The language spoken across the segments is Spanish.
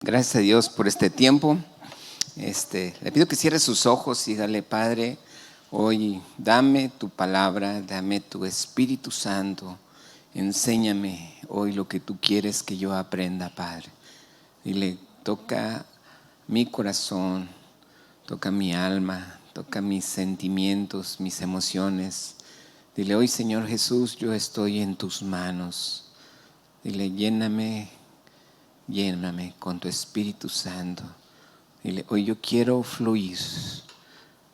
Gracias a Dios por este tiempo. Le pido que cierre sus ojos y dale, Padre, hoy dame tu palabra, dame tu Espíritu Santo. Enséñame hoy lo que tú quieres que yo aprenda, Padre. Dile, toca mi corazón, toca mi alma, toca mis sentimientos, mis emociones. Dile, hoy, Señor Jesús, yo estoy en tus manos. Dile, lléname con tu Espíritu Santo. Dile, hoy yo quiero fluir,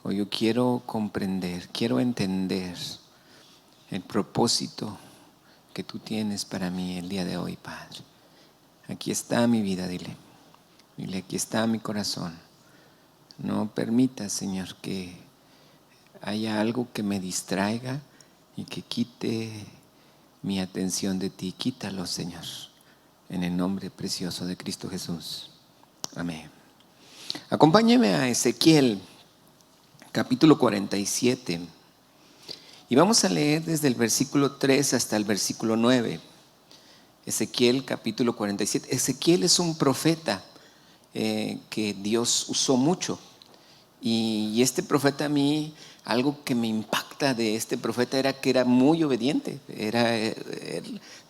hoy yo quiero comprender, quiero entender el propósito que tú tienes para mí el día de hoy, Padre. Aquí está mi vida, dile, aquí está mi corazón. No permita, Señor, que haya algo que me distraiga y que quite mi atención de ti. Quítalo, Señor, en el nombre precioso de Cristo Jesús. Amén. Acompáñeme a Ezequiel, capítulo 47. Y vamos a leer desde el versículo 3 hasta el versículo 9. Ezequiel, capítulo 47. Ezequiel es un profeta que Dios usó mucho. Y este profeta, a mí, algo que me impacta de este profeta era que era muy obediente.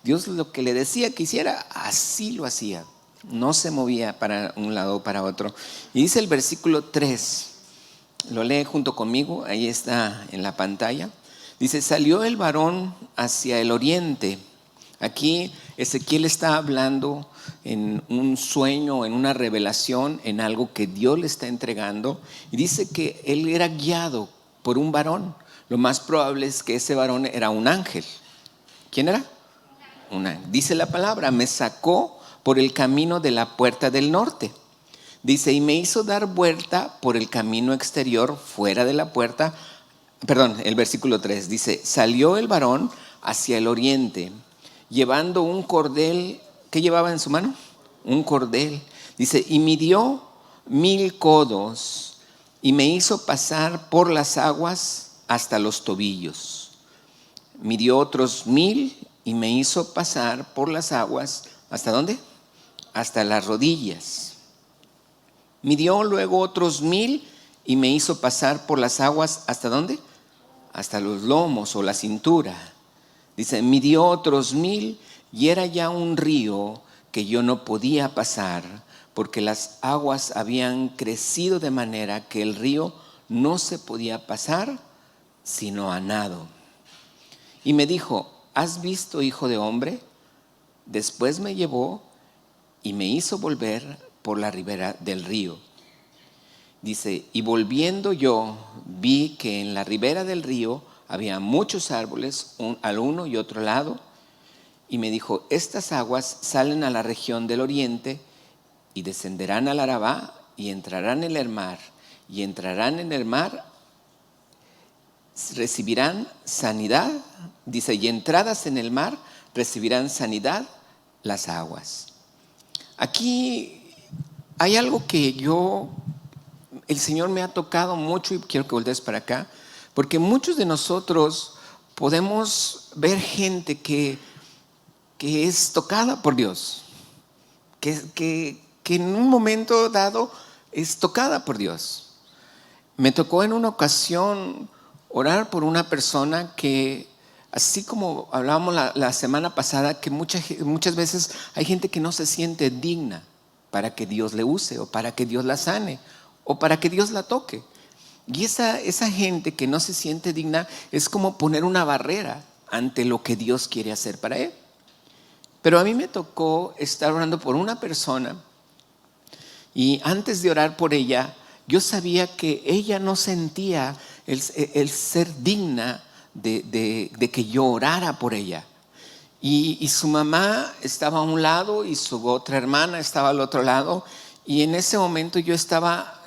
Dios lo que le decía que hiciera, así lo hacía. No se movía para un lado o para otro. Y dice el versículo 3, lo lee junto conmigo, ahí está en la pantalla. Dice, salió el varón hacia el oriente. Aquí Ezequiel está hablando en un sueño, en una revelación, en algo que Dios le está entregando. Y dice que él era guiado por un varón. Lo más probable es que ese varón era un ángel. ¿Quién era? Un ángel. Dice la palabra, me sacó por el camino de la puerta del norte. Dice, y me hizo dar vuelta por el camino exterior fuera de la puerta. Perdón, el versículo 3 dice, salió el varón hacia el oriente, llevando un cordel. ¿Qué llevaba en su mano? Un cordel. Dice, y midió 1000 codos y me hizo pasar por las aguas hasta los tobillos. Midió otros 1000 y me hizo pasar por las aguas. ¿Hasta dónde? Hasta las rodillas. Midió luego otros 1000 y me hizo pasar por las aguas. ¿Hasta dónde? Hasta los lomos o la cintura. Dice, midió otros 1000 y era ya un río que yo no podía pasar porque las aguas habían crecido de manera que el río no se podía pasar sino a nado. Y me dijo, ¿has visto, hijo de hombre? Después me llevó y me hizo volver por la ribera del río. Dice, y volviendo yo vi que en la ribera del río había muchos árboles, al uno y otro lado. Y me dijo, estas aguas salen a la región del oriente y descenderán al Arabá y entrarán en el mar. Y entrarán en el mar, recibirán sanidad. Dice, y entradas en el mar recibirán sanidad las aguas. Aquí hay algo que el Señor me ha tocado mucho y quiero que voltees para acá, porque muchos de nosotros podemos ver gente que es tocada por Dios, que en un momento dado es tocada por Dios. Me tocó en una ocasión orar por una persona que, así como hablábamos la semana pasada, que muchas veces hay gente que no se siente digna para que Dios le use o para que Dios la sane o para que Dios la toque. Y esa gente que no se siente digna es como poner una barrera ante lo que Dios quiere hacer para él. Pero a mí me tocó estar orando por una persona y antes de orar por ella, yo sabía que ella no sentía el ser digna de que yo orara por ella. Y su mamá estaba a un lado y su otra hermana estaba al otro lado. Y en ese momento yo estaba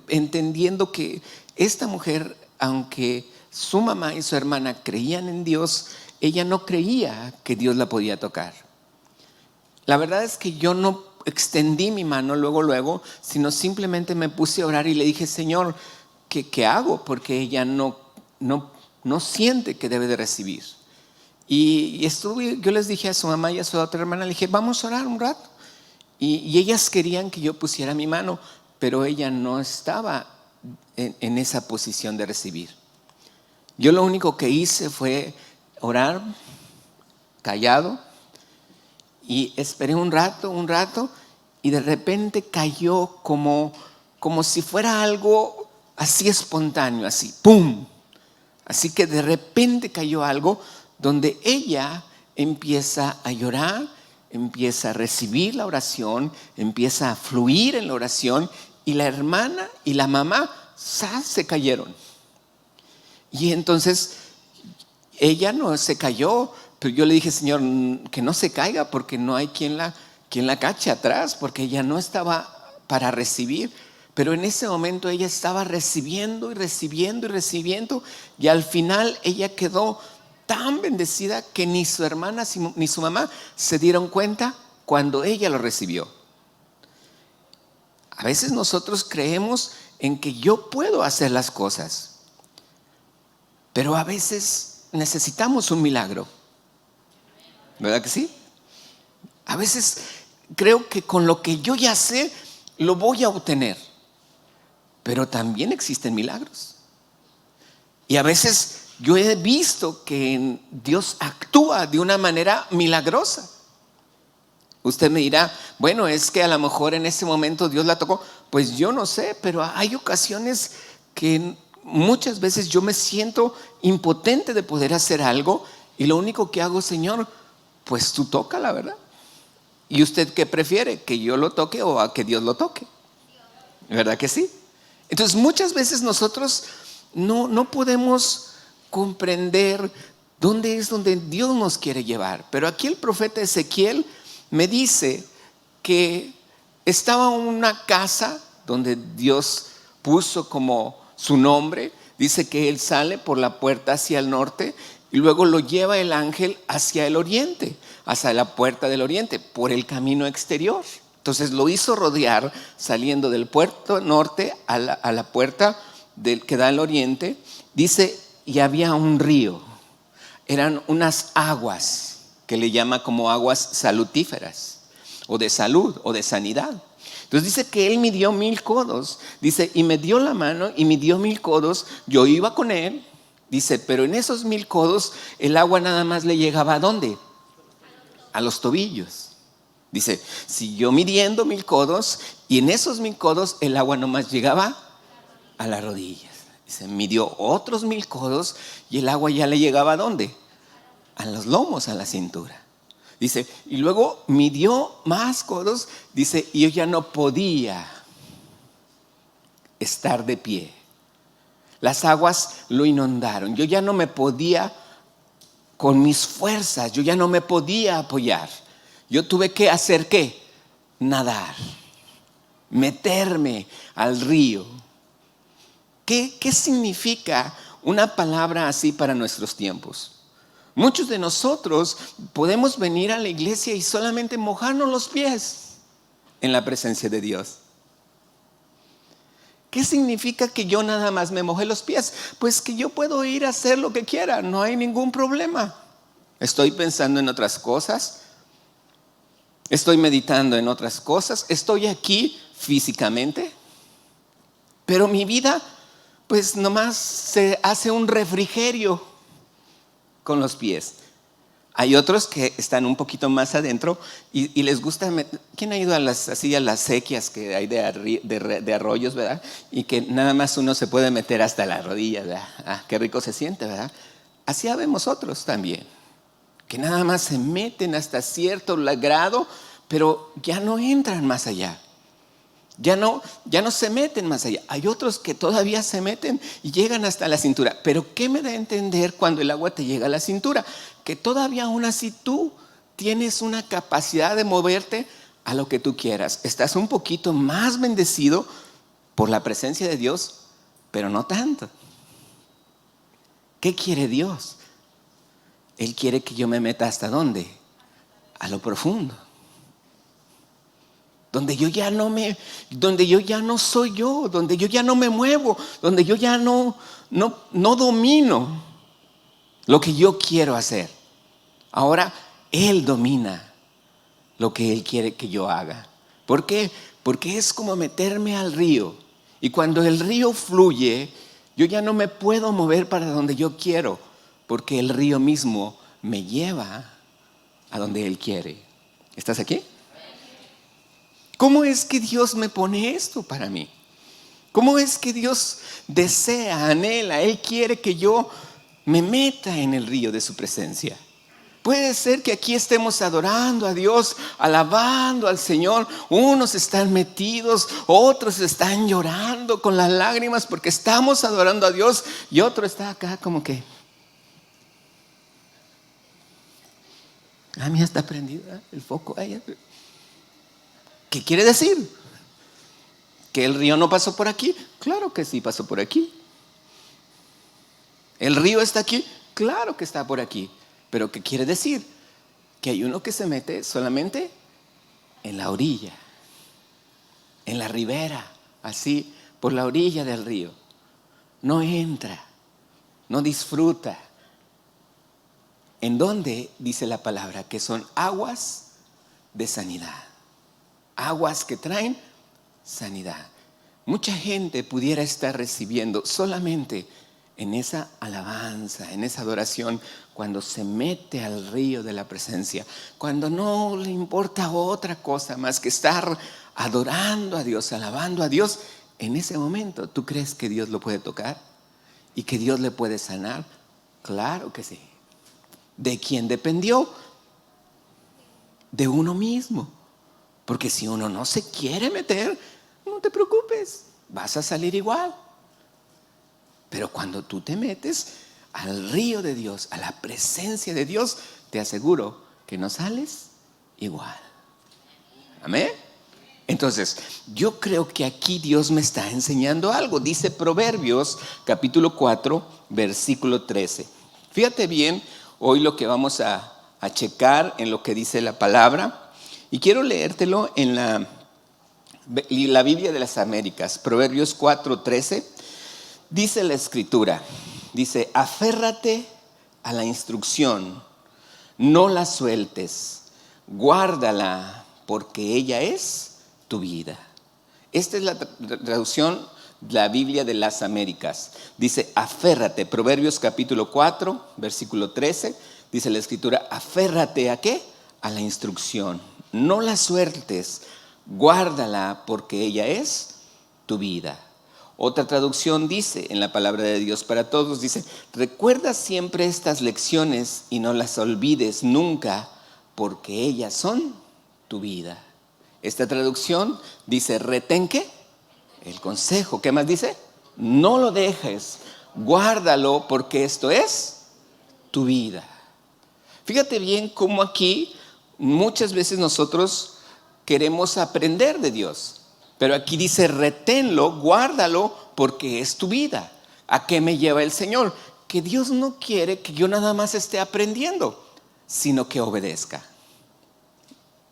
entendiendo que esta mujer, aunque su mamá y su hermana creían en Dios, ella no creía que Dios la podía tocar. La verdad es que yo no extendí mi mano luego, sino simplemente me puse a orar y le dije, Señor, ¿qué hago? Porque ella no siente que debe de recibir. Y yo les dije a su mamá y a su otra hermana, le dije, vamos a orar un rato. y ellas querían que yo pusiera mi mano, pero ella no estaba en esa posición de recibir. Yo lo único que hice fue orar, callado, y esperé un rato, y de repente cayó como si fuera algo así espontáneo, así, ¡pum! Así que de repente cayó algo donde ella empieza a llorar, empieza a recibir la oración, empieza a fluir en la oración, y la hermana y la mamá se cayeron. Y entonces ella no se cayó, pero yo le dije, Señor, que no se caiga, porque no hay quien la cache atrás, porque ella no estaba para recibir. Pero en ese momento ella estaba recibiendo y recibiendo y recibiendo, y al final ella quedó tan bendecida que ni su hermana ni su mamá se dieron cuenta cuando ella lo recibió. A veces nosotros creemos en que yo puedo hacer las cosas, pero a veces necesitamos un milagro, ¿verdad que sí? A veces creo que con lo que yo ya sé lo voy a obtener, pero también existen milagros. Y a veces yo he visto que Dios actúa de una manera milagrosa. Usted me dirá, bueno, es que a lo mejor en ese momento Dios la tocó. Pues yo no sé, pero hay ocasiones que muchas veces yo me siento impotente de poder hacer algo, y lo único que hago, Señor, pues tú tócala, ¿verdad? ¿Y usted qué prefiere? ¿Que yo lo toque o a que Dios lo toque? ¿Verdad que sí? Entonces muchas veces nosotros no podemos comprender dónde es donde Dios nos quiere llevar. Pero aquí el profeta Ezequiel me dice que estaba en una casa donde Dios puso como su nombre. Dice que él sale por la puerta hacia el norte, y luego lo lleva el ángel hacia el oriente, hacia la puerta del oriente, por el camino exterior. Entonces lo hizo rodear, saliendo del puerto norte a la puerta que da al oriente. Dice, y había un río. Eran unas aguas que le llama como aguas salutíferas, o de salud, o de sanidad. Entonces dice que él midió 1000 codos. Dice, y me dio la mano y midió 1000 codos. Yo iba con él. Dice, pero en esos 1000 codos el agua nada más le llegaba ¿a dónde? A los tobillos. Dice, siguió midiendo 1000 codos, y en esos 1000 codos el agua nomás llegaba a las rodillas. Dice, midió otros 1000 codos, y el agua ya le llegaba ¿a dónde? A los lomos, a la cintura. Dice, y luego midió más codos. Dice, y yo ya no podía estar de pie. Las aguas lo inundaron. Yo ya no me podía, con mis fuerzas, yo ya no me podía apoyar. Yo tuve que hacer ¿qué? Nadar, meterme al río. ¿Qué significa una palabra así para nuestros tiempos? Muchos de nosotros podemos venir a la iglesia y solamente mojarnos los pies en la presencia de Dios. ¿Qué significa que yo nada más me mojé los pies? Pues que yo puedo ir a hacer lo que quiera, no hay ningún problema. Estoy pensando en otras cosas, estoy meditando en otras cosas, estoy aquí físicamente, pero mi vida pues nomás se hace un refrigerio con los pies. Hay otros que están un poquito más adentro y les gusta. ¿Quién ha ido a las sequías que hay de arroyos, verdad? Y que nada más uno se puede meter hasta la rodilla, ¿verdad? Ah, qué rico se siente, ¿verdad? Así habemos otros también, que nada más se meten hasta cierto grado, pero ya no entran más allá. Ya no se meten más allá. Hay otros que todavía se meten y llegan hasta la cintura. Pero ¿qué me da a entender cuando el agua te llega a la cintura? Que todavía aún así tú tienes una capacidad de moverte a lo que tú quieras. Estás un poquito más bendecido por la presencia de Dios, pero no tanto. ¿Qué quiere Dios? Él quiere que yo me meta ¿hasta dónde? A lo profundo. Donde yo ya no soy yo, donde yo ya no me muevo, donde yo ya no domino lo que yo quiero hacer. Ahora Él domina lo que Él quiere que yo haga. ¿Por qué? Porque es como meterme al río. Y cuando el río fluye, yo ya no me puedo mover para donde yo quiero, porque el río mismo me lleva a donde Él quiere. ¿Estás aquí? ¿Cómo es que Dios me pone esto para mí? ¿Cómo es que Dios desea, anhela, Él quiere que yo me meta en el río de su presencia? Puede ser que aquí estemos adorando a Dios, alabando al Señor. Unos están metidos, otros están llorando con las lágrimas porque estamos adorando a Dios, y otro está acá como que, mira, está prendido el foco. ¿Qué quiere decir? ¿Que el río no pasó por aquí? Claro que sí pasó por aquí. ¿El río está aquí? Claro que está por aquí. ¿Pero qué quiere decir? Que hay uno que se mete solamente en la orilla, en la ribera, así, por la orilla del río. No entra, no disfruta. ¿En dónde dice la palabra? Que son aguas de sanidad. Aguas que traen sanidad. Mucha gente pudiera estar recibiendo solamente en esa alabanza, en esa adoración, cuando se mete al río de la presencia, cuando no le importa otra cosa más que estar adorando a Dios, alabando a Dios. En ese momento, ¿tú crees que Dios lo puede tocar y que Dios le puede sanar? Claro que sí. ¿De quién dependió? De uno mismo. Porque si uno no se quiere meter, no te preocupes, vas a salir igual. Pero cuando tú te metes al río de Dios, a la presencia de Dios, te aseguro que no sales igual. ¿Amén? Entonces, yo creo que aquí Dios me está enseñando algo. Dice Proverbios capítulo 4, versículo 13. Fíjate bien hoy lo que vamos a checar en lo que dice la palabra. Y quiero leértelo en la Biblia de las Américas. Proverbios 4, 13. Dice la Escritura, dice, aférrate a la instrucción, no la sueltes, guárdala, porque ella es tu vida. Esta es la traducción de la Biblia de las Américas. Dice, aférrate, Proverbios capítulo 4, versículo 13, dice la Escritura, aférrate ¿a qué? A la instrucción, no la sueltes, guárdala, porque ella es tu vida. Otra traducción dice, en la palabra de Dios para todos, dice, recuerda siempre estas lecciones y no las olvides nunca, porque ellas son tu vida. Esta traducción dice, retén ¿qué? El consejo. ¿Qué más dice? No lo dejes, guárdalo, porque esto es tu vida. Fíjate bien cómo aquí muchas veces nosotros queremos aprender de Dios. Pero aquí dice, reténlo, guárdalo, porque es tu vida. ¿A qué me lleva el Señor? Que Dios no quiere que yo nada más esté aprendiendo, sino que obedezca.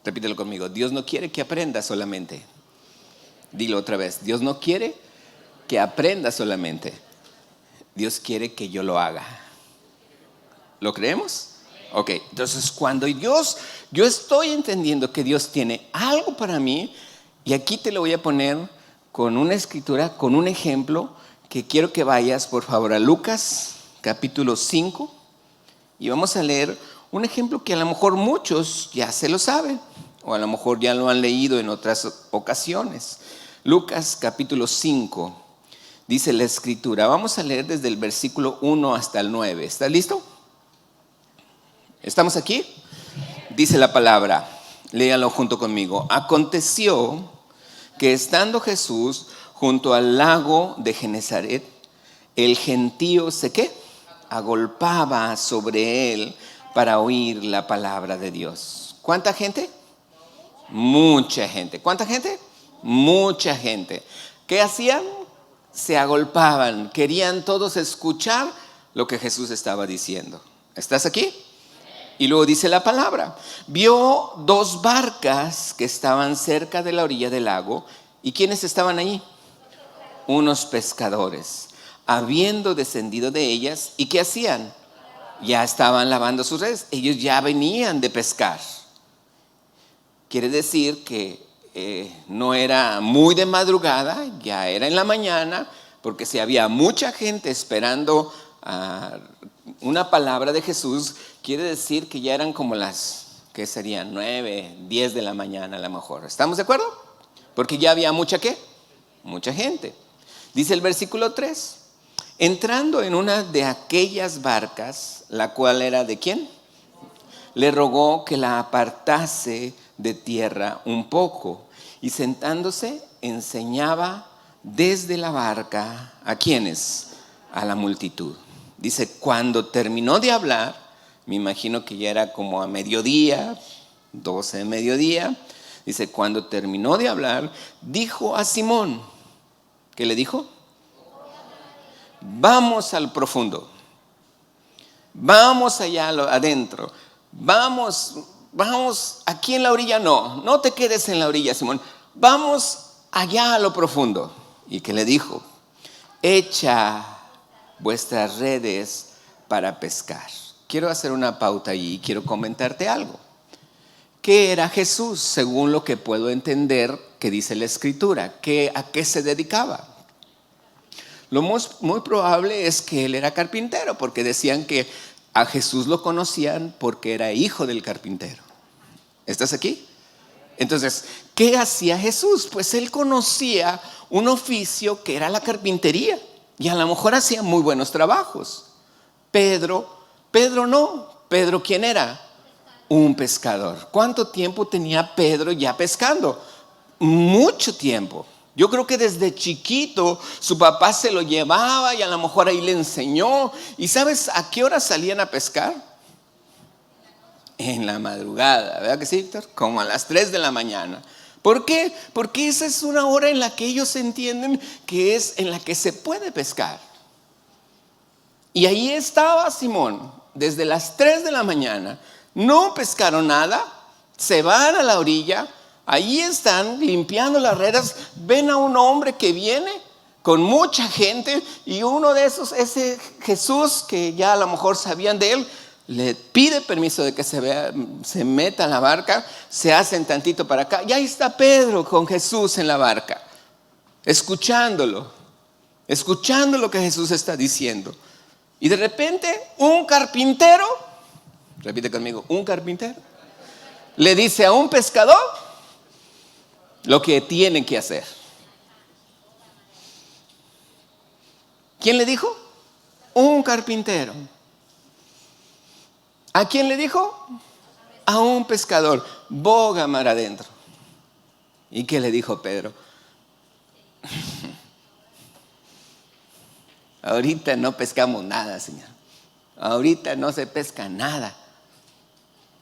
Repítelo conmigo. Dios no quiere que aprenda solamente. Dilo otra vez. Dios no quiere que aprenda solamente. Dios quiere que yo lo haga. ¿Lo creemos? Ok, entonces cuando yo estoy entendiendo que Dios tiene algo para mí, y aquí te lo voy a poner con una escritura, con un ejemplo, que quiero que vayas por favor a Lucas capítulo 5, y vamos a leer un ejemplo que a lo mejor muchos ya se lo saben, o a lo mejor ya lo han leído en otras ocasiones. Lucas capítulo 5, dice la escritura, vamos a leer desde el versículo 1 hasta el 9, ¿estás listo? ¿Estamos aquí? Dice la palabra, léalo junto conmigo. Aconteció que estando Jesús junto al lago de Genezaret, el gentío se ¿qué? Agolpaba sobre él para oír la palabra de Dios. ¿Cuánta gente? Mucha gente. ¿Cuánta gente? Mucha gente. ¿Qué hacían? Se agolpaban. Querían todos escuchar lo que Jesús estaba diciendo. ¿Estás aquí? Y luego dice la palabra, vio dos barcas que estaban cerca de la orilla del lago. ¿Y quiénes estaban allí? Unos pescadores, habiendo descendido de ellas. ¿Y qué hacían? Ya estaban lavando sus redes. Ellos ya venían de pescar. Quiere decir que no era muy de madrugada, ya era en la mañana, porque si había mucha gente esperando una palabra de Jesús, quiere decir que ya eran como las, ¿qué serían? 9, 10 de la mañana a lo mejor. ¿Estamos de acuerdo? Porque ya había mucha ¿qué? Mucha gente. Dice el versículo 3, entrando en una de aquellas barcas, la cual era ¿de quién? Le rogó que la apartase de tierra un poco, y sentándose enseñaba desde la barca ¿a quiénes? A la multitud. Dice, cuando terminó de hablar, me imagino que ya era como a mediodía, 12 de mediodía, dice, cuando terminó de hablar, dijo a Simón, ¿qué le dijo? Vamos al profundo, vamos allá adentro, vamos aquí en la orilla, no te quedes en la orilla, Simón, vamos allá a lo profundo. ¿Y qué le dijo? Echa vuestras redes para pescar. Quiero hacer una pauta allí y quiero comentarte algo. ¿Qué era Jesús según lo que puedo entender que dice la Escritura? ¿A qué se dedicaba? Lo muy probable es que él era carpintero, porque decían que a Jesús lo conocían porque era hijo del carpintero. ¿Estás aquí? Entonces, ¿qué hacía Jesús? Pues él conocía un oficio que era la carpintería y a lo mejor hacía muy buenos trabajos. Pedro no. ¿Pedro quién era? Un pescador. ¿Cuánto tiempo tenía Pedro ya pescando? Mucho tiempo. Yo creo que desde chiquito su papá se lo llevaba y a lo mejor ahí le enseñó. ¿Y sabes a qué hora salían a pescar? En la madrugada, ¿verdad que sí, Víctor? Como a las 3 de la mañana. ¿Por qué? Porque esa es una hora en la que ellos entienden que es en la que se puede pescar. Y ahí estaba Simón, desde las 3 de la mañana. No pescaron nada, se van a la orilla, ahí están limpiando las redes, ven a un hombre que viene con mucha gente y uno de esos, ese Jesús que ya a lo mejor sabían de él, le pide permiso de que se meta a la barca, se hacen tantito para acá y ahí está Pedro con Jesús en la barca, escuchando lo que Jesús está diciendo. Y de repente un carpintero, repite conmigo, un carpintero, le dice a un pescador lo que tienen que hacer. ¿Quién le dijo? Un carpintero. ¿A quién le dijo? A un pescador. Boga mar adentro. ¿Y qué le dijo Pedro? Ahorita no pescamos nada, Señor. Ahorita no se pesca nada.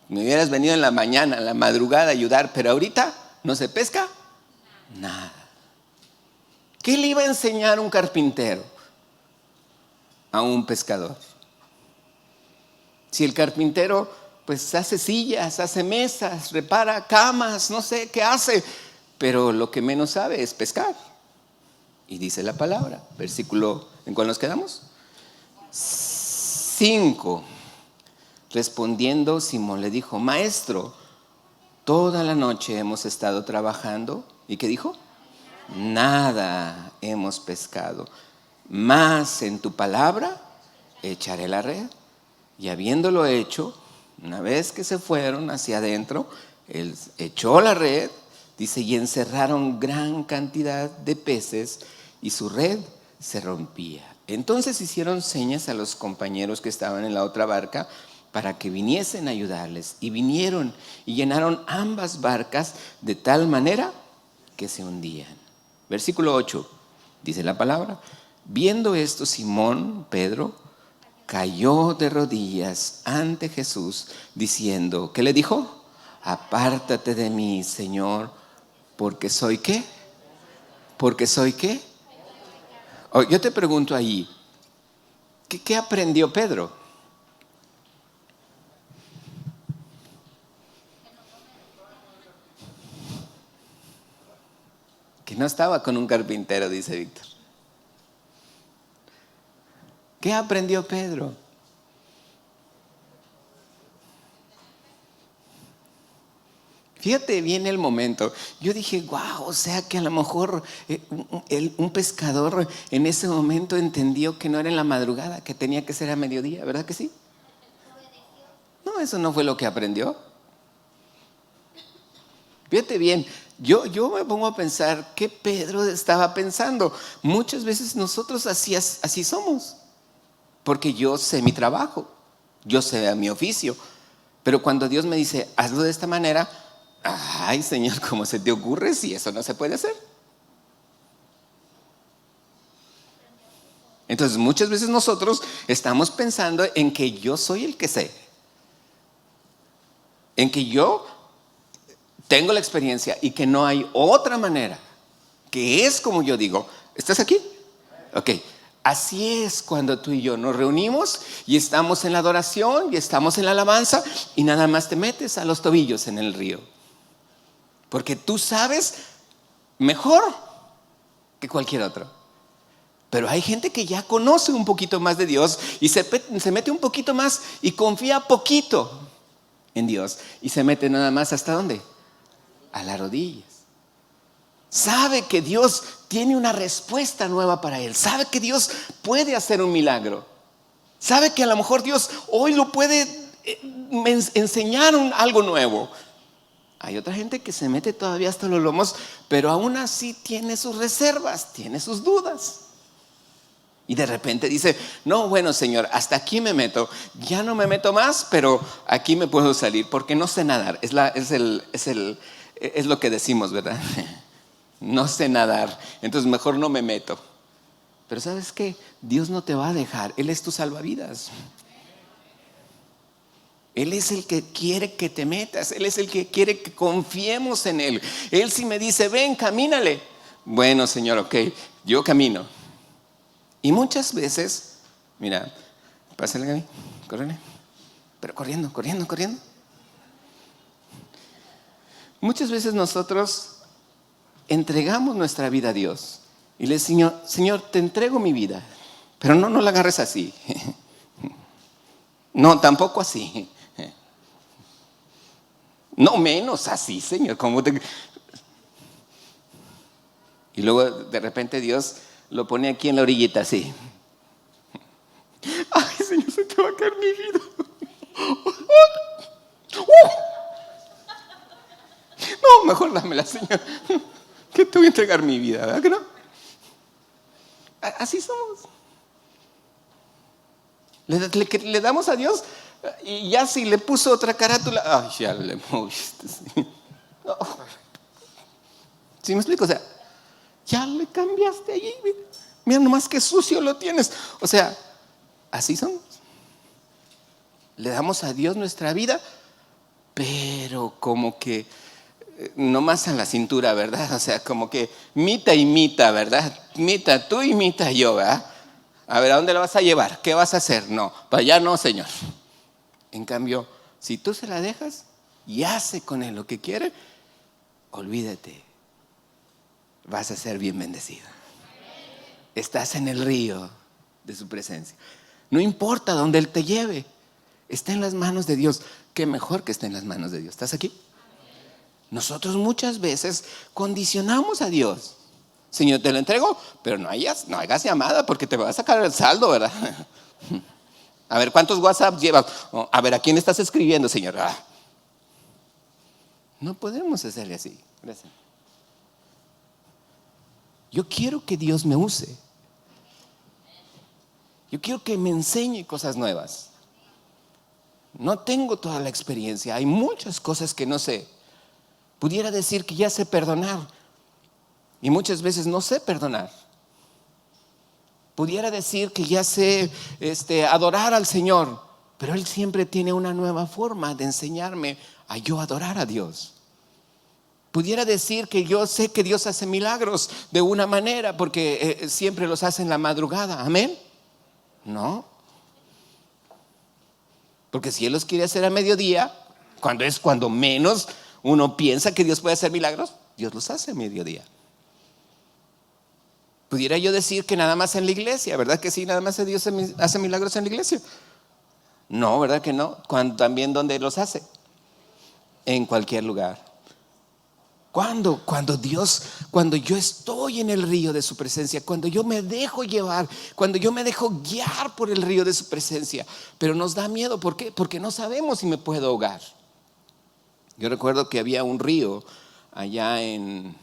Me hubieras venido en la mañana, en la madrugada a ayudar, pero ahorita no se pesca nada. ¿Qué le iba a enseñar un carpintero a un pescador? Si el carpintero pues hace sillas, hace mesas, repara camas, no sé qué hace, pero lo que menos sabe es pescar. Y dice la palabra, versículo, ¿en cuál nos quedamos? 5. Respondiendo, Simón le dijo, Maestro, toda la noche hemos estado trabajando. ¿Y qué dijo? Nada hemos pescado, mas en tu palabra echaré la red. Y habiéndolo hecho, una vez que se fueron hacia adentro, él echó la red, dice, y encerraron gran cantidad de peces y su red se rompía. Entonces hicieron señas a los compañeros que estaban en la otra barca para que viniesen a ayudarles. Y vinieron y llenaron ambas barcas de tal manera que se hundían. Versículo 8, dice la palabra. Viendo esto, Simón, Pedro, cayó de rodillas ante Jesús, diciendo, ¿qué le dijo? Apártate de mí, Señor, porque soy ¿qué? Porque soy ¿qué? Oh, yo te pregunto ahí, ¿qué aprendió Pedro? Que no estaba con un carpintero, dice Víctor. ¿Qué aprendió Pedro? Fíjate bien el momento. Yo dije, wow, o sea que a lo mejor un pescador en ese momento entendió que no era en la madrugada, que tenía que ser a mediodía, ¿verdad que sí? No, eso no fue lo que aprendió. Fíjate bien, yo me pongo a pensar qué Pedro estaba pensando. Muchas veces nosotros así somos, porque yo sé mi trabajo, yo sé mi oficio, pero cuando Dios me dice, hazlo de esta manera, ay Señor, ¿cómo se te ocurre si eso no se puede hacer? Entonces muchas veces nosotros estamos pensando en que yo soy el que sé, en que yo tengo la experiencia y que no hay otra manera, que es como yo digo. ¿Estás aquí? Ok. Así es cuando tú y yo nos reunimos y estamos en la adoración y estamos en la alabanza y nada más te metes a los tobillos en el río. Porque tú sabes mejor que cualquier otro. Pero hay gente que ya conoce un poquito más de Dios y se mete un poquito más y confía poquito en Dios. Y se mete nada más ¿hasta dónde? A las rodillas. Sabe que Dios tiene una respuesta nueva para él. Sabe que Dios puede hacer un milagro. Sabe que a lo mejor Dios hoy lo puede enseñar algo nuevo. Hay otra gente que se mete todavía hasta los lomos, pero aún así tiene sus reservas, tiene sus dudas. Y de repente dice, no, bueno Señor, hasta aquí me meto. Ya no me meto más, pero aquí me puedo salir porque no sé nadar. Es lo que decimos, ¿verdad? No sé nadar, entonces mejor no me meto. Pero ¿sabes qué? Dios no te va a dejar. Él es tu salvavidas. Él es el que quiere que te metas. Él es el que quiere que confiemos en Él. Él sí me dice, ven, camínale. Bueno, Señor, ok, yo camino. Y muchas veces, mira, pásale a mí, córrele. Pero corriendo. Muchas veces nosotros entregamos nuestra vida a Dios y le decimos, Señor, te entrego mi vida, pero no la agarres así. No, tampoco así. No menos así, Señor. Y luego de repente Dios lo pone aquí en la orillita así. Ay, Señor, se te va a caer mi vida. No, mejor dámela, Señor. Que te voy a entregar mi vida, ¿verdad que no? Así somos. Le damos a Dios y ya si le puso otra carátula, ay, ya le moviste. ¿Sí me explico? O sea, ya le cambiaste allí. Mira nomás qué sucio lo tienes. O sea, así somos. Le damos a Dios nuestra vida, pero como que nomás a la cintura, ¿verdad? O sea, como que mita y mita, ¿verdad? Mita tú y mita yo, ¿verdad? A ver, ¿a dónde la vas a llevar? ¿Qué vas a hacer? No, para allá no, Señor. En cambio, si tú se la dejas y hace con él lo que quiere, olvídate, vas a ser bien bendecido. Estás en el río de su presencia. No importa dónde Él te lleve, está en las manos de Dios. Qué mejor que esté en las manos de Dios. ¿Estás aquí? Nosotros muchas veces condicionamos a Dios. Señor, te lo entrego, pero no hagas llamada porque te va a sacar el saldo, ¿verdad? A ver, ¿cuántos WhatsApp llevas? A ver, ¿a quién estás escribiendo, Señor? No podemos hacerle así. Gracias. Yo quiero que Dios me use. Yo quiero que me enseñe cosas nuevas. No tengo toda la experiencia. Hay muchas cosas que no sé. Pudiera decir que ya sé perdonar y muchas veces no sé perdonar. Pudiera decir que ya sé adorar al Señor, pero Él siempre tiene una nueva forma de enseñarme a yo adorar a Dios. Pudiera decir que yo sé que Dios hace milagros de una manera porque siempre los hace en la madrugada. ¿Amén? No. Porque si Él los quiere hacer a mediodía, cuando menos uno piensa que Dios puede hacer milagros, Dios los hace a mediodía. Pudiera yo decir que nada más en la iglesia, ¿verdad que sí? Nada más Dios hace milagros en la iglesia. No, ¿verdad que no? También donde los hace, en cualquier lugar. ¿Cuándo? Cuando yo estoy en el río de su presencia, cuando yo me dejo llevar, cuando yo me dejo guiar por el río de su presencia. Pero nos da miedo, ¿por qué? Porque no sabemos si me puedo ahogar. Yo recuerdo que había un río allá en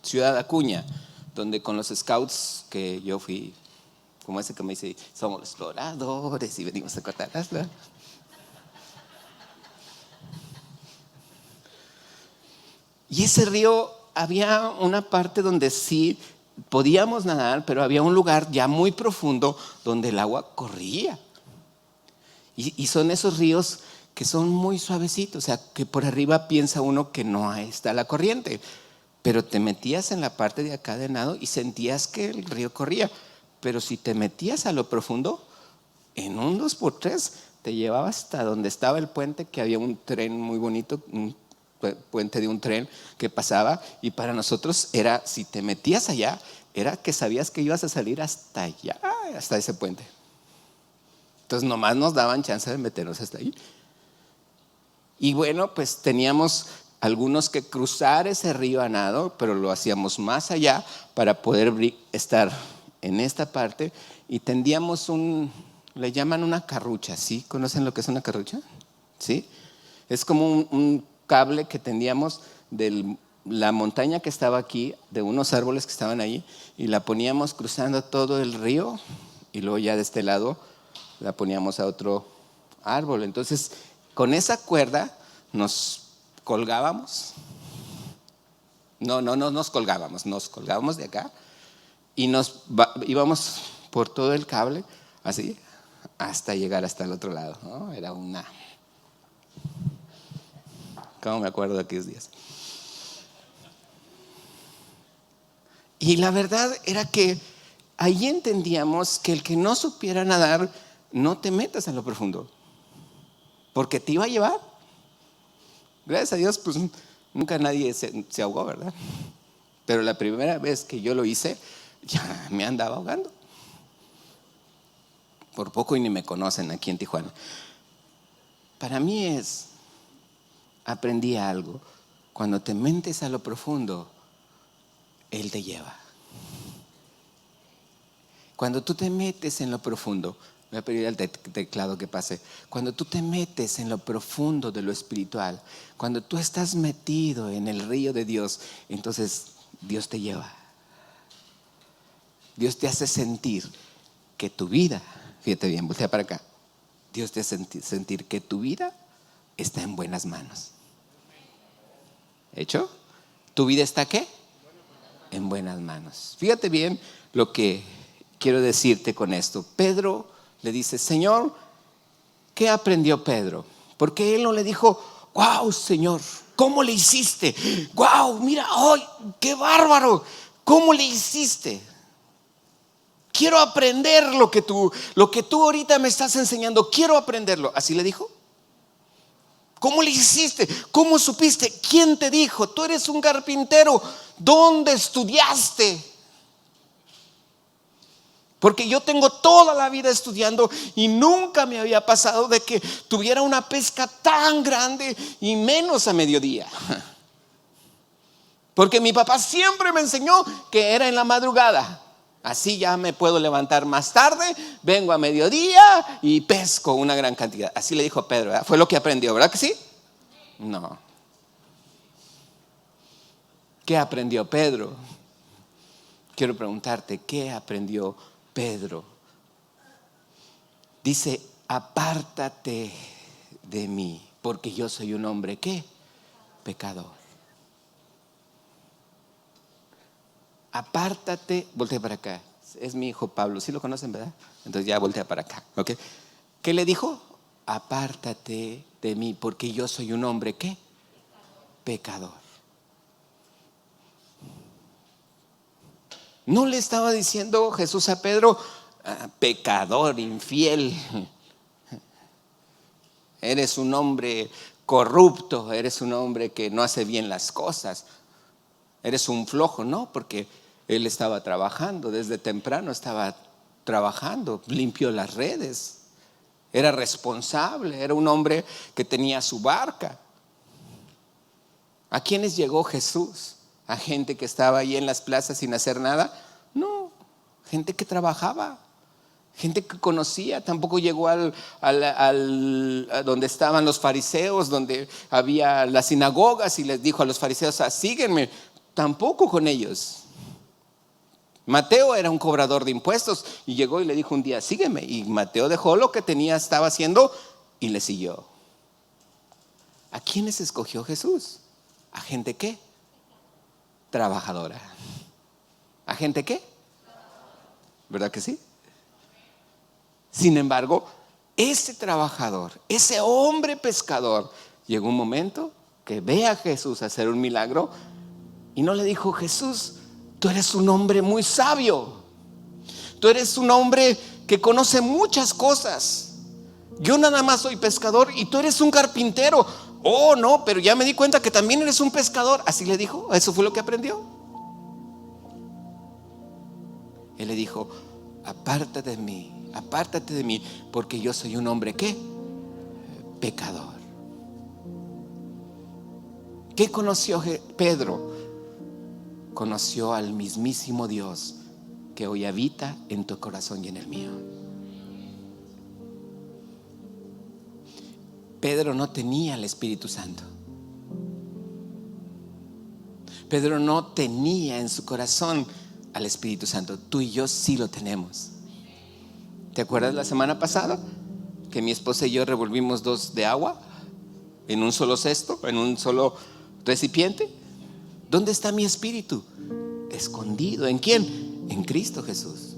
Ciudad Acuña, donde con los scouts que yo fui, como ese que me dice, somos los exploradores y venimos a cortar las. Y ese río, había una parte donde sí podíamos nadar, pero había un lugar ya muy profundo donde el agua corría. Y son esos ríos que son muy suavecitos, o sea, que por arriba piensa uno que no está la corriente, pero te metías en la parte de acá de nado y sentías que el río corría. Pero si te metías a lo profundo, en un 2x3 te llevaba hasta donde estaba el puente, que había un tren muy bonito, un puente de un tren que pasaba, y para nosotros era, si te metías allá, era que sabías que ibas a salir hasta allá, hasta ese puente. Entonces nomás nos daban chance de meternos hasta ahí. Y bueno, pues teníamos algunos que cruzar ese río a nado, pero lo hacíamos más allá para poder estar en esta parte, y tendíamos le llaman una carrucha, ¿sí? ¿Conocen lo que es una carrucha? ¿Sí? Es como un cable que tendíamos de la montaña que estaba aquí, de unos árboles que estaban ahí, y la poníamos cruzando todo el río, y luego ya de este lado la poníamos a otro árbol. Entonces, con esa cuerda nos colgábamos. No nos colgábamos, nos colgábamos de acá y íbamos por todo el cable, así, hasta llegar hasta el otro lado, ¿no? Era ¿cómo me acuerdo de aquellos días? Y la verdad era que ahí entendíamos que el que no supiera nadar, no te metas en lo profundo, porque te iba a llevar. Gracias a Dios, pues nunca nadie se ahogó, ¿verdad? Pero la primera vez que yo lo hice, ya me andaba ahogando. Por poco y ni me conocen aquí en Tijuana. Para mí aprendí algo. Cuando te metes a lo profundo, Él te lleva. Cuando tú te metes en lo profundo, voy a pedir al teclado que pase. Cuando tú te metes en lo profundo de lo espiritual, cuando tú estás metido en el río de Dios, entonces Dios te lleva. Dios te hace sentir que tu vida, fíjate bien, voltea para acá. Dios te hace sentir que tu vida está en buenas manos. ¿Hecho? ¿Tu vida está qué? En buenas manos. Fíjate bien lo que quiero decirte con esto. Pedro le dice, Señor, ¿qué aprendió Pedro? Porque él no le dijo, wow, Señor, ¿cómo le hiciste? Wow, mira, ¡ay, qué bárbaro! ¿Cómo le hiciste? Quiero aprender lo que tú ahorita me estás enseñando. Quiero aprenderlo. ¿Así le dijo? ¿Cómo le hiciste? ¿Cómo supiste? ¿Quién te dijo? Tú eres un carpintero. ¿Dónde estudiaste? Porque yo tengo toda la vida estudiando y nunca me había pasado de que tuviera una pesca tan grande y menos a mediodía. Porque mi papá siempre me enseñó que era en la madrugada. Así ya me puedo levantar más tarde, vengo a mediodía y pesco una gran cantidad. Así le dijo Pedro, ¿verdad? Fue lo que aprendió, ¿verdad que sí? No. ¿Qué aprendió Pedro? Quiero preguntarte, ¿qué aprendió Pedro? Dice, apártate de mí, porque yo soy un hombre, ¿qué? Pecador. Apártate, voltea para acá. Es mi hijo Pablo, ¿sí lo conocen, verdad? Entonces ya voltea para acá, ¿ok? ¿Qué le dijo? Apártate de mí, porque yo soy un hombre, ¿qué? Pecador. No le estaba diciendo Jesús a Pedro, pecador, infiel. Eres un hombre corrupto, eres un hombre que no hace bien las cosas. Eres un flojo, ¿no? Porque él estaba trabajando, desde temprano estaba trabajando, limpió las redes, era responsable, era un hombre que tenía su barca. ¿A quiénes llegó Jesús? ¿A gente que estaba ahí en las plazas sin hacer nada? No, gente que trabajaba, gente que conocía. Tampoco llegó a donde estaban los fariseos, donde había las sinagogas, y les dijo a los fariseos: síguenme. Tampoco con ellos. Mateo era un cobrador de impuestos y llegó y le dijo un día: sígueme. Y Mateo dejó lo que estaba haciendo y le siguió. ¿A quiénes escogió Jesús? ¿A gente qué? Trabajadora. ¿A gente qué? ¿Verdad que sí? Sin embargo, ese trabajador, ese hombre pescador, llegó un momento que ve a Jesús hacer un milagro y no le dijo: Jesús, tú eres un hombre muy sabio, tú eres un hombre que conoce muchas cosas. Yo nada más soy pescador y tú eres un carpintero. Oh, no, pero ya me di cuenta que también eres un pescador. Así le dijo. Eso fue lo que aprendió. Él le dijo: apártate de mí, porque yo soy un hombre ¿qué? Pecador. ¿Qué conoció Pedro? Conoció al mismísimo Dios que hoy habita en tu corazón y en el mío. Pedro no tenía el Espíritu Santo. Pedro no tenía en su corazón al Espíritu Santo. Tú y yo sí lo tenemos. ¿Te acuerdas la semana pasada que mi esposa y yo revolvimos 2 de agua en un solo cesto, en un solo recipiente? ¿Dónde está mi espíritu? Escondido. ¿En quién? En Cristo Jesús.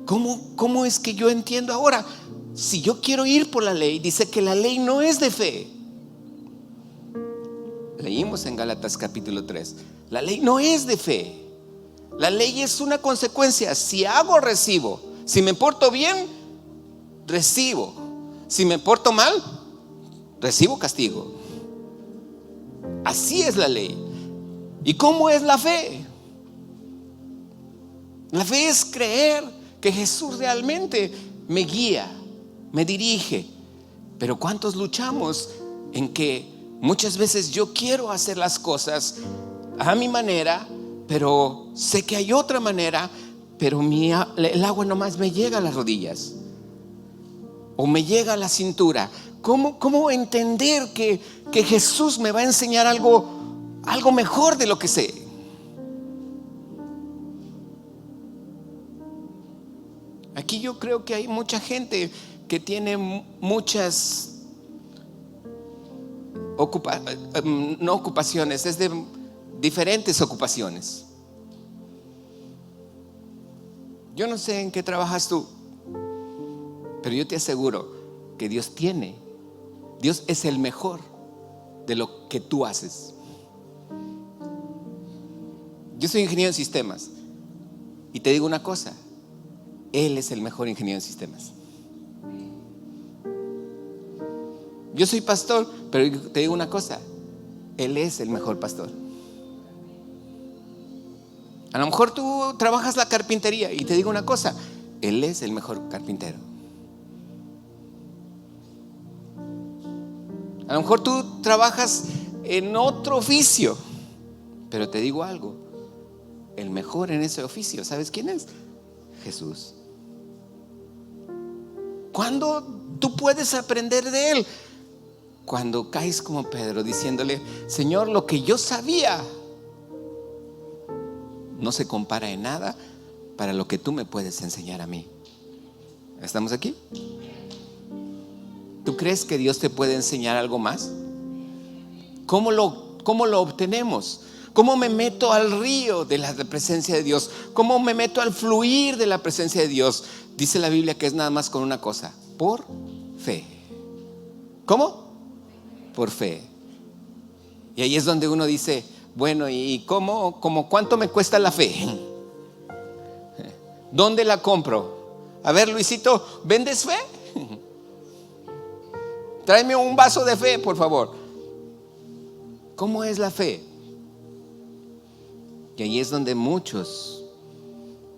¿Cómo es que yo entiendo ahora? Si yo quiero ir por la ley, dice que la ley no es de fe. Leímos en Gálatas capítulo 3. La ley no es de fe. La ley es una consecuencia. Si hago, recibo. Si me porto bien, recibo. Si me porto mal, recibo castigo. Así es la ley. ¿Y cómo es la fe? La fe es creer que Jesús realmente me guía, me dirige. Pero ¿cuántos luchamos en que muchas veces yo quiero hacer las cosas a mi manera, pero sé que hay otra manera, pero el agua nomás me llega a las rodillas o me llega a la cintura? ¿Cómo entender que Jesús me va a enseñar algo mejor de lo que sé? Aquí yo creo que hay mucha gente que tiene muchas no ocupaciones, es de diferentes ocupaciones. Yo no sé en qué trabajas tú, pero yo te aseguro que Dios es el mejor de lo que tú haces. Yo soy ingeniero en sistemas y te digo una cosa: Él es el mejor ingeniero en sistemas. Yo soy pastor, pero te digo una cosa: Él es el mejor pastor. A lo mejor tú trabajas la carpintería y te digo una cosa: Él es el mejor carpintero. A lo mejor tú trabajas en otro oficio, pero te digo algo: el mejor en ese oficio, ¿sabes quién es? Jesús. ¿Cuándo tú puedes aprender de Él? Cuando caes como Pedro, diciéndole: Señor, lo que yo sabía no se compara en nada para lo que tú me puedes enseñar a mí. ¿Estamos aquí? ¿Tú crees que Dios te puede enseñar algo más? ¿Cómo lo obtenemos? ¿Cómo me meto al río de la presencia de Dios? ¿Cómo me meto al fluir de la presencia de Dios? Dice la Biblia que es nada más con una cosa: por fe. ¿Cómo? Por fe. Y ahí es donde uno dice: bueno, ¿y cuánto me cuesta la fe? ¿Dónde la compro? A ver, Luisito, ¿vendes fe? Tráeme un vaso de fe, por favor. ¿Cómo es la fe? Y ahí es donde muchos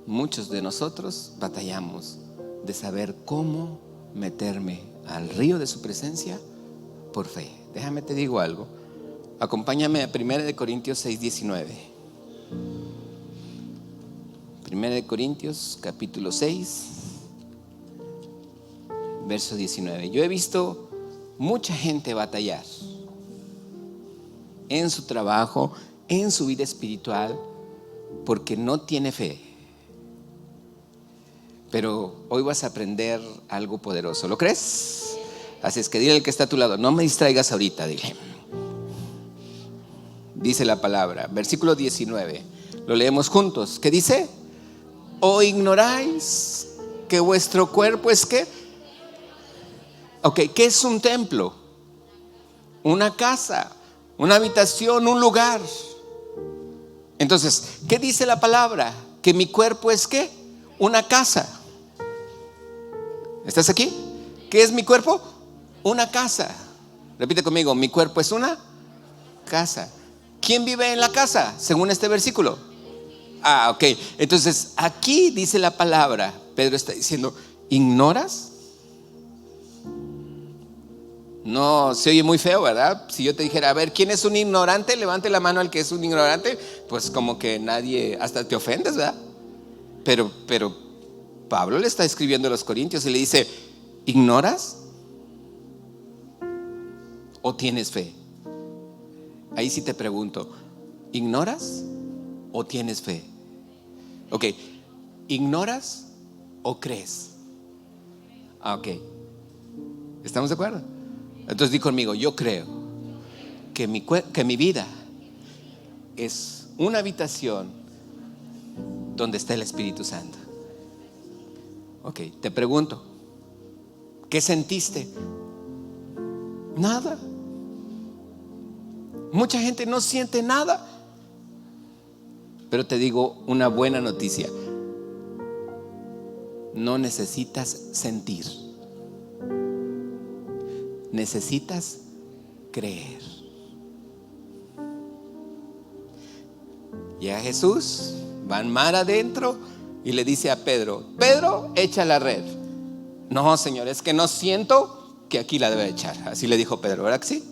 de nosotros batallamos de saber cómo meterme al río de su presencia por fe. déjame te digo algo. Acompáñame a 1 Corintios 6:19. 1 Corintios capítulo 6, verso 19. Yo he visto mucha gente batallar en su trabajo, en su vida espiritual, porque no tiene fe. Pero hoy vas a aprender algo poderoso. ¿Lo crees? Así es que dile al que está a tu lado, no me distraigas ahorita, dile. Dice la palabra, versículo 19. Lo leemos juntos. ¿Qué dice? ¿O ignoráis que vuestro cuerpo es qué? Ok, ¿qué es un templo? Una casa, una habitación, un lugar. Entonces, ¿qué dice la palabra? Que mi cuerpo es qué? Una casa. ¿Estás aquí? ¿Qué es mi cuerpo? Una casa. Repite conmigo, mi cuerpo es una casa. ¿Quién vive en la casa? Según este versículo. Ok. Entonces, aquí dice la palabra, Pedro está diciendo, ¿ignoras? No, se oye muy feo, ¿verdad? Si yo te dijera, a ver, ¿quién es un ignorante? Levante la mano al que es un ignorante. Pues como que nadie, hasta te ofendes, ¿verdad? Pero Pablo le está escribiendo a los corintios y le dice, ¿ignoras? ¿O tienes fe? Ahí sí te pregunto, ¿ignoras o tienes fe? Ok, ¿ignoras o crees? Ok, ¿estamos de acuerdo? Entonces di conmigo, yo creo que mi vida es una habitación donde está el Espíritu Santo. Ok, te pregunto, ¿qué sentiste? Nada. Mucha gente no siente nada. Pero te digo una buena noticia. No necesitas sentir. Necesitas creer. Llega Jesús, van mar adentro y le dice a Pedro, Pedro, echa la red. No, Señor, es que no siento que aquí la debe echar. Así le dijo Pedro, ¿verdad que sí?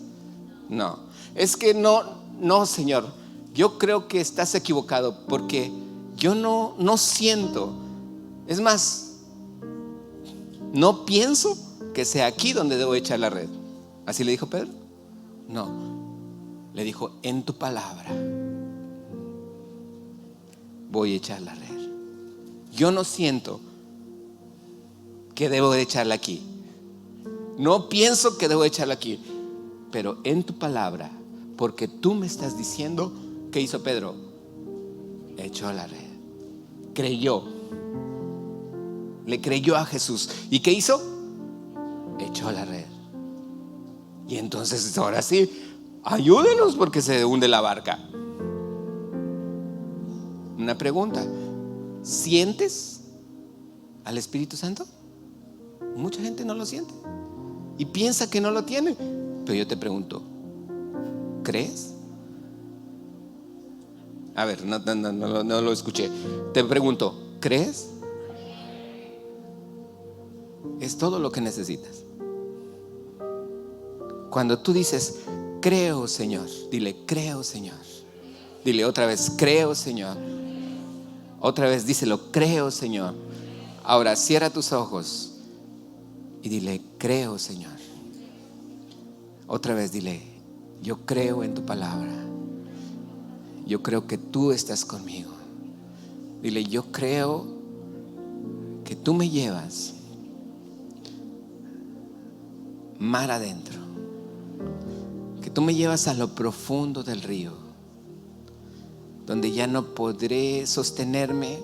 No, es que no, Señor, yo creo que estás equivocado porque yo no siento. Es más, no pienso que sea aquí donde debo echar la red. ¿Así le dijo Pedro? No, le dijo, en tu palabra voy a echar la red. Yo no siento que debo de echarla aquí. No pienso que debo echarla aquí. Pero en tu palabra, porque tú me estás diciendo, ¿qué hizo Pedro? Echó la red. Creyó. Le creyó a Jesús. ¿Y qué hizo? Echó la red. Y entonces ahora sí, ayúdenos porque se hunde la barca. Una pregunta, ¿sientes al Espíritu Santo? Mucha gente no lo siente y piensa que no lo tiene. Pero yo te pregunto, ¿crees? A ver, no lo escuché. Te pregunto, ¿crees? Es todo lo que necesitas. Cuando tú dices, creo, Señor, dile, creo, Señor. Dile otra vez, creo, Señor. Otra vez díselo, creo, Señor. Ahora cierra tus ojos y dile, creo, Señor. Otra vez dile, yo creo en tu palabra. Yo creo que tú estás conmigo. Dile, yo creo que tú me llevas mar adentro, que tú me llevas a lo profundo del río, donde ya no podré sostenerme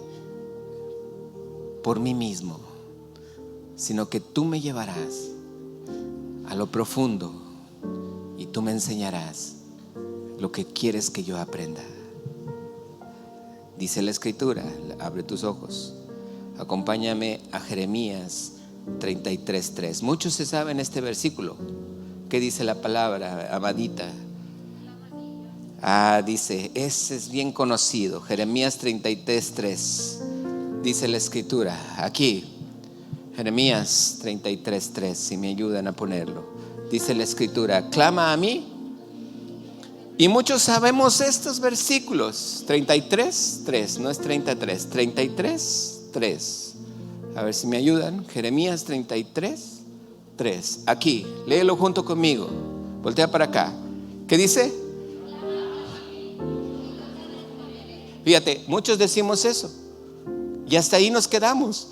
por mí mismo, sino que tú me llevarás a lo profundo y tú me enseñarás lo que quieres que yo aprenda. Dice la Escritura, abre tus ojos, acompáñame a Jeremías 33:3. Muchos se saben este versículo. ¿Qué dice la palabra, amadita? Dice, ese es bien conocido, Jeremías 33:3. Dice la Escritura, aquí, Jeremías 33:3, si me ayudan a ponerlo. dice la Escritura, clama a mí. Y muchos sabemos estos versículos. 33, 3, no es 33, 33, 3. A ver si me ayudan. Jeremías 33, 3. Aquí, léelo junto conmigo. Voltea para acá. ¿Qué dice? Fíjate, muchos decimos eso y hasta ahí nos quedamos.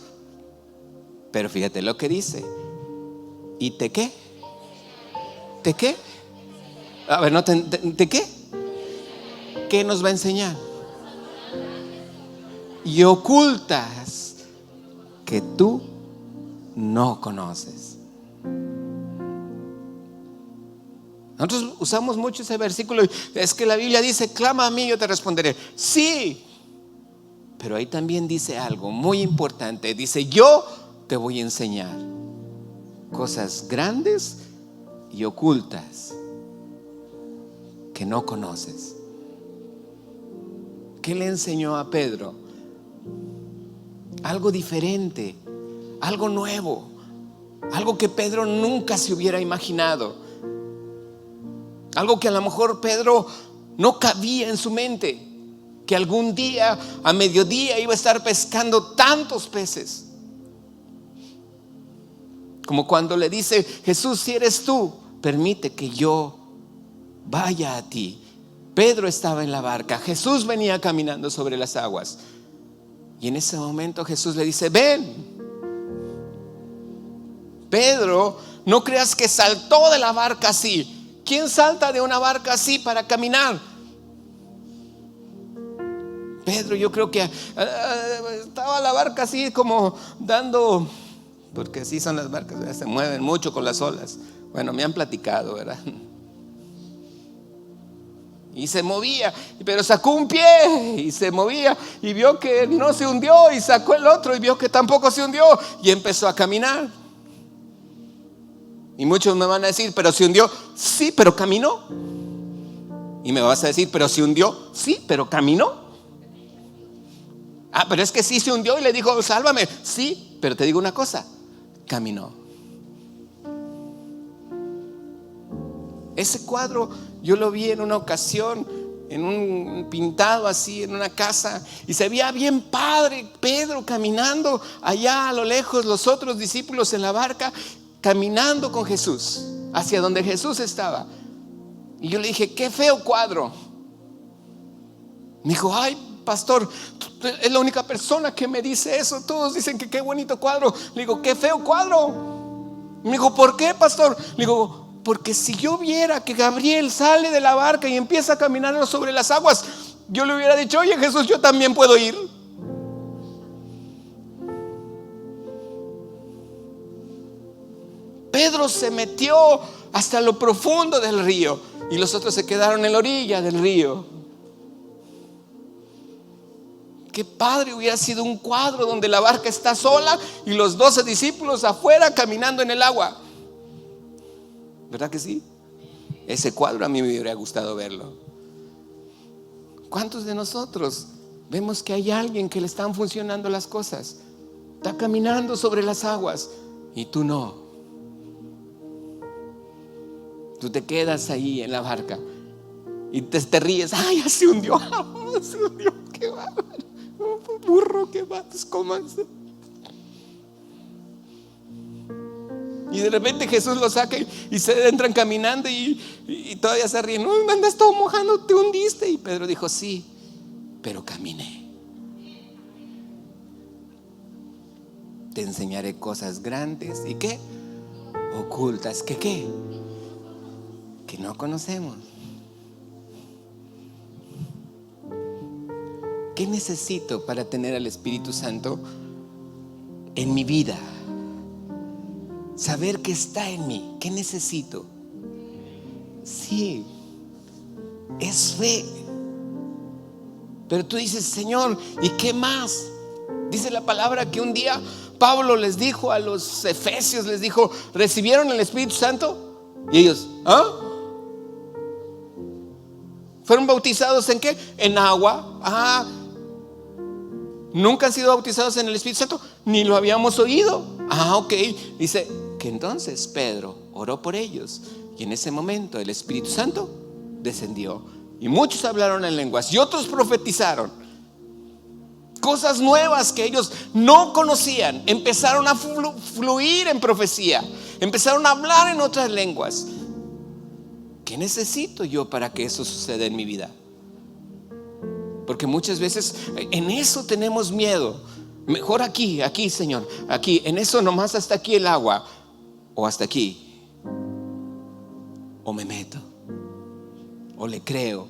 Pero fíjate lo que dice. ¿Y te qué? ¿Te qué? A ver, no, ¿te qué? ¿Qué nos va a enseñar? Y ocultas que tú no conoces. Nosotros usamos mucho ese versículo. Es que la Biblia dice, clama a mí y yo te responderé. Sí, pero ahí también dice algo muy importante. Dice, yo te voy a enseñar cosas grandes y ocultas que no conoces. ¿Qué le enseñó a Pedro? Algo diferente, algo nuevo, algo que Pedro nunca se hubiera imaginado, algo que a lo mejor Pedro no cabía en su mente, que algún día a mediodía iba a estar pescando tantos peces, como cuando le dice, Jesús, si eres tú, permite que yo vaya a ti. Pedro estaba en la barca, Jesús venía caminando sobre las aguas, y en ese momento Jesús le dice, ven. Pedro, no creas que saltó de la barca así. ¿Quién salta de una barca así para caminar? Pedro, yo creo que estaba la barca así como dando, porque así son las barcas, ¿verdad? Se mueven mucho con las olas. Bueno, me han platicado, ¿verdad? Y se movía, pero sacó un pie y se movía y vio que no se hundió, y sacó el otro y vio que tampoco se hundió, y empezó a caminar. Y muchos me van a decir, pero se hundió. Sí, pero caminó. Y me vas a decir, pero se hundió. Sí, pero caminó. Ah, pero es que sí se hundió y le dijo, sálvame. Sí, pero te digo una cosa, caminó. Ese cuadro yo lo vi en una ocasión, en un pintado así en una casa, y se veía bien padre Pedro caminando allá a lo lejos, los otros discípulos en la barca caminando con Jesús hacia donde Jesús estaba. Y yo le dije, qué feo cuadro. Me dijo, ay, pastor, es la única persona que me dice eso. Todos dicen que qué bonito cuadro. Le digo, qué feo cuadro. Me dijo, ¿por qué, pastor? Le digo, porque si yo viera que Gabriel sale de la barca y empieza a caminar sobre las aguas, yo le hubiera dicho, oye, Jesús, yo también puedo ir. Pedro se metió hasta lo profundo del río y los otros se quedaron en la orilla del río. Qué padre hubiera sido un cuadro donde la barca está sola y los 12 discípulos afuera caminando en el agua. ¿Verdad que sí? Ese cuadro a mí me hubiera gustado verlo. ¿Cuántos de nosotros vemos que hay alguien que le están funcionando las cosas? Está caminando sobre las aguas y tú no. Tú te quedas ahí en la barca y te ríes. ¡Ay, ya se hundió! Se hundió, qué bárbaro. Burro, qué matas, comas. Y de repente Jesús lo saca y se entran caminando y todavía se ríen. No, andas todo mojando, te hundiste. Y Pedro dijo, sí, pero caminé. Te enseñaré cosas grandes y ¿qué? Ocultas. ¿Qué? Que no conocemos. ¿Qué necesito para tener al Espíritu Santo en mi vida? Saber que está en mí. ¿Qué necesito? Sí, es fe. Pero tú dices, Señor, ¿y qué más? Dice la palabra que un día Pablo les dijo a los efesios, les dijo, ¿recibieron el Espíritu Santo? Y ellos, ¿ah? ¿Fueron bautizados en qué? En agua. Ah, ¿nunca han sido bautizados en el Espíritu Santo? Ni lo habíamos oído. Ah, ok. Dice, que entonces Pedro oró por ellos y en ese momento el Espíritu Santo descendió y muchos hablaron en lenguas y otros profetizaron. Cosas nuevas que ellos no conocían empezaron a fluir en profecía, empezaron a hablar en otras lenguas. ¿Qué necesito yo para que eso suceda en mi vida? Porque muchas veces en eso tenemos miedo. Mejor aquí, Señor, aquí, en eso nomás hasta aquí el agua, o hasta aquí, o me meto, o le creo.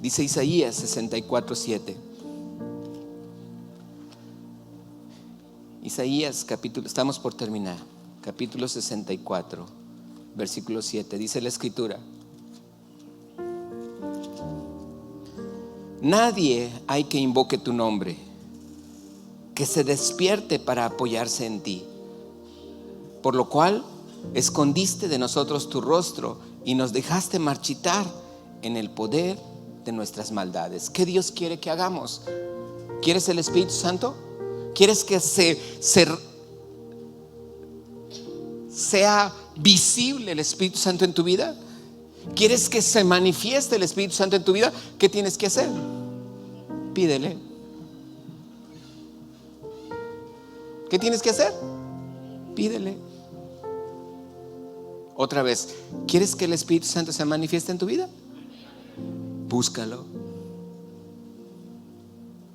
Dice Isaías 64:7. Isaías capítulo, estamos por terminar, capítulo 64, versículo 7. Dice la escritura: nadie hay que invoque tu nombre, que se despierte para apoyarse en ti. Por lo cual escondiste de nosotros tu rostro y nos dejaste marchitar en el poder de nuestras maldades. ¿Qué Dios quiere que hagamos? ¿Quieres el Espíritu Santo? ¿Quieres que sea visible el Espíritu Santo en tu vida? ¿Quieres que se manifieste el Espíritu Santo en tu vida? ¿Qué tienes que hacer? Pídele. ¿Qué tienes que hacer? Pídele. Otra vez, ¿quieres que el Espíritu Santo se manifieste en tu vida? Búscalo.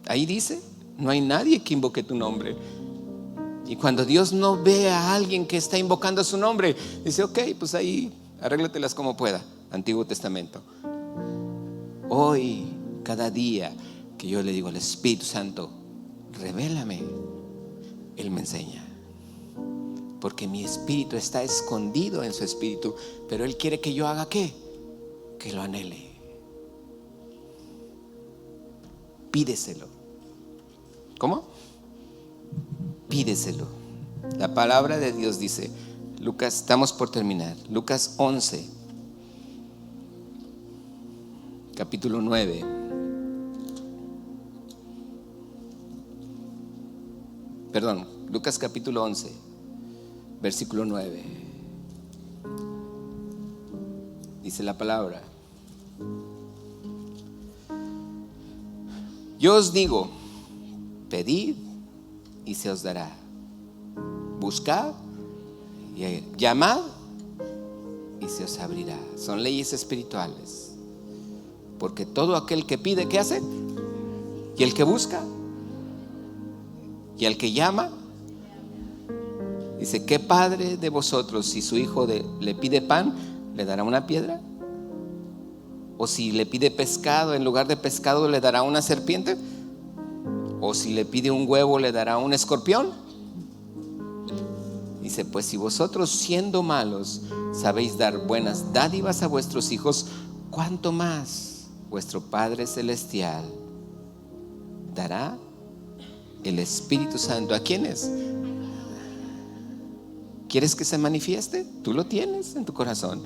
Ahí dice: no hay nadie que invoque tu nombre. Y cuando Dios no ve a alguien que está invocando su nombre, dice: ok, pues ahí arréglatelas como pueda. Antiguo Testamento. Hoy, cada día que yo le digo al Espíritu Santo: revélame, Él me enseña. Porque mi espíritu está escondido en su espíritu, pero Él quiere que yo haga ¿qué? Que lo anhele. Pídeselo. ¿Cómo? Pídeselo. La palabra de Dios dice, Lucas, estamos por terminar, Lucas 11, capítulo 9. Perdón, Lucas capítulo 11, versículo 9. Dice la palabra: yo os digo, pedid y se os dará, buscad y llamad y se os abrirá. Son leyes espirituales. Porque todo aquel que pide, ¿qué hace? Y el que busca y el que llama. Dice: ¿qué padre de vosotros, si su hijo le pide pan, le dará una piedra? ¿O si le pide pescado, en lugar de pescado le dará una serpiente? ¿O si le pide un huevo, le dará un escorpión? Dice: pues si vosotros, siendo malos, sabéis dar buenas dádivas a vuestros hijos, ¿cuánto más vuestro Padre Celestial dará el Espíritu Santo? ¿A quiénes? ¿Quieres que se manifieste? Tú lo tienes en tu corazón.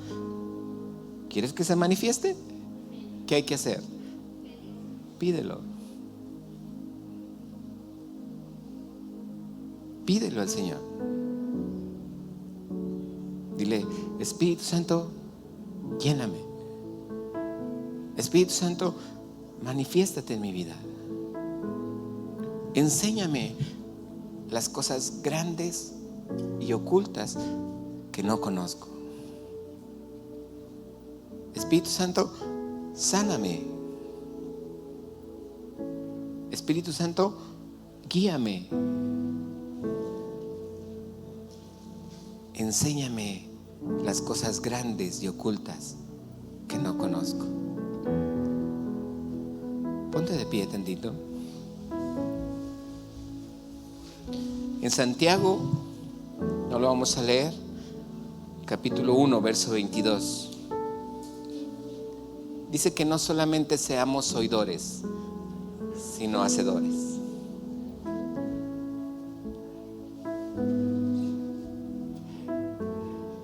¿Quieres que se manifieste? ¿Qué hay que hacer? Pídelo. Pídelo al Señor. Dile: Espíritu Santo, lléname. Espíritu Santo, manifiéstate en mi vida. Enséñame las cosas grandes y ocultas que no conozco. Espíritu Santo, sáname. Espíritu Santo, guíame. Enséñame las cosas grandes y ocultas que no conozco. Ponte de pie tantito. En Santiago, no lo vamos a leer, capítulo 1, verso 22. Dice que no solamente seamos oidores, sino hacedores.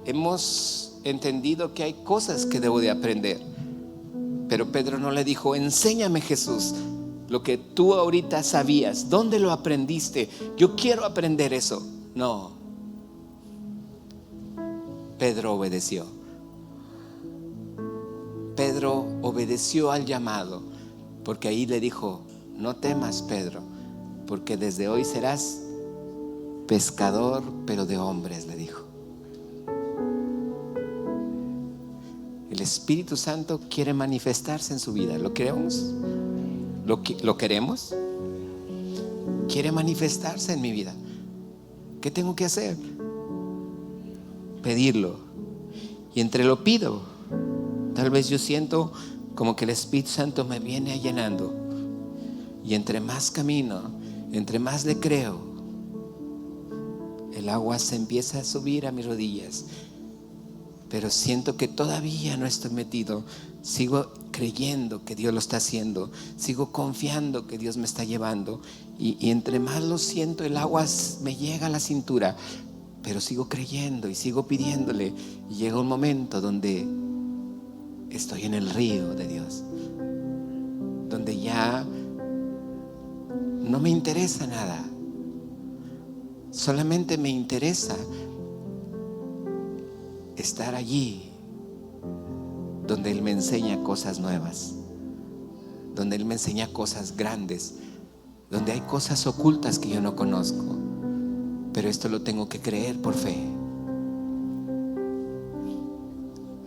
Hemos entendido que hay cosas que debo de aprender, pero Pedro no le dijo: enséñame, Jesús, lo que tú ahorita sabías. ¿Dónde lo aprendiste? Yo quiero aprender eso. No. Pedro obedeció. Pedro obedeció al llamado, porque ahí le dijo: no temas, Pedro, porque desde hoy serás pescador, pero de hombres, le dijo. El Espíritu Santo quiere manifestarse en su vida. ¿Lo queremos? ¿Lo queremos? Quiere manifestarse en mi vida. ¿Qué tengo que hacer? Pedirlo. Y entre lo pido, tal vez yo siento como que el Espíritu Santo me viene llenando. Y entre más camino, entre más le creo, el agua se empieza a subir a mis rodillas. Pero siento que todavía no estoy metido. Sigo creyendo que Dios lo está haciendo. Sigo confiando que Dios me está llevando. Y entre más lo siento, el agua me llega a la cintura. Pero sigo creyendo y sigo pidiéndole. Y llega un momento donde estoy en el río de Dios, donde ya no me interesa nada. Solamente me interesa estar allí donde Él me enseña cosas nuevas, donde Él me enseña cosas grandes, donde hay cosas ocultas que yo no conozco. Pero esto lo tengo que creer por fe.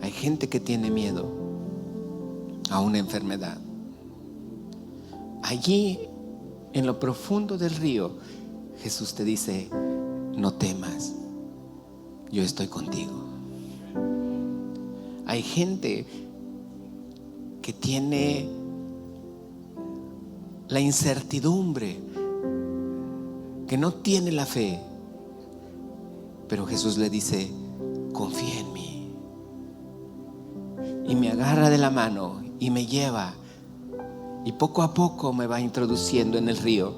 Hay gente que tiene miedo a una enfermedad. Allí en lo profundo del río, Jesús te dice: no temas, yo estoy contigo. Hay gente que tiene la incertidumbre, que no tiene la fe, pero Jesús le dice: confía en mí. Y me agarra de la mano y me lleva, y poco a poco me va introduciendo en el río.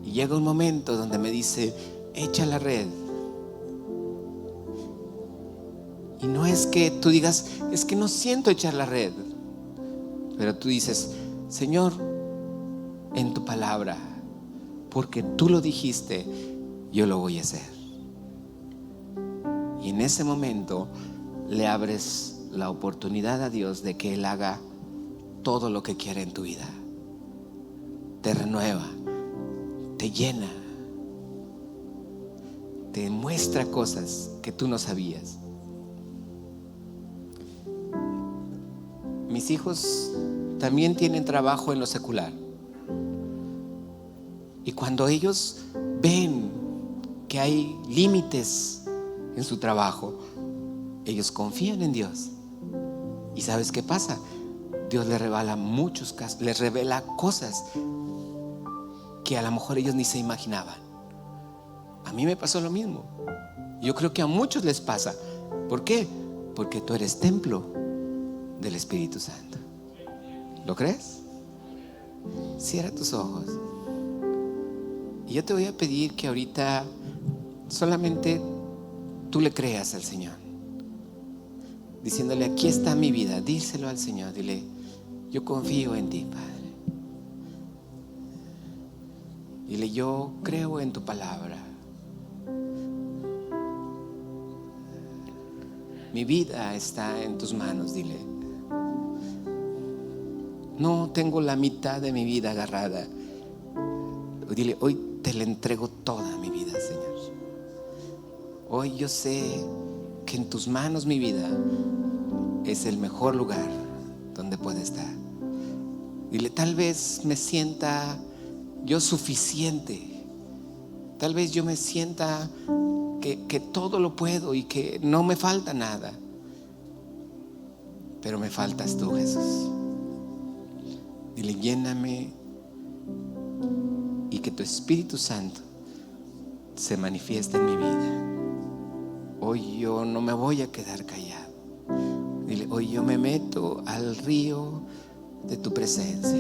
Y llega un momento donde me dice: echa la red. Y no es que tú digas: es que no siento echar la red. Pero tú dices: Señor, en tu palabra, porque tú lo dijiste, yo lo voy a hacer. Y en ese momento le abres la oportunidad a Dios de que Él haga todo lo que quiere en tu vida. Te renueva, te llena, te muestra cosas que tú no sabías. Mis hijos también tienen trabajo en lo secular. Y cuando ellos ven que hay límites en su trabajo, ellos confían en Dios. ¿Y sabes qué pasa? Dios les revela muchos casos, les revela cosas que a lo mejor ellos ni se imaginaban. A mí me pasó lo mismo. Yo creo que a muchos les pasa. ¿Por qué? Porque tú eres templo del Espíritu Santo. ¿Lo crees? Cierra tus ojos. Y yo te voy a pedir que ahorita solamente tú le creas al Señor, diciéndole: aquí está mi vida. Díselo al Señor. Dile: yo confío en ti, Padre. Dile: yo creo en tu palabra. Mi vida está en tus manos. Dile: no tengo la mitad de mi vida agarrada. Dile: hoy te le entrego toda mi vida, Señor. Hoy yo sé que en tus manos mi vida es el mejor lugar donde puede estar. Dile: tal vez me sienta yo suficiente. Tal vez yo me sienta que todo lo puedo y que no me falta nada. Pero me faltas tú, Jesús. Dile: lléname, y que tu Espíritu Santo se manifieste en mi vida. Hoy yo no me voy a quedar callado. Dile: hoy yo me meto al río de tu presencia.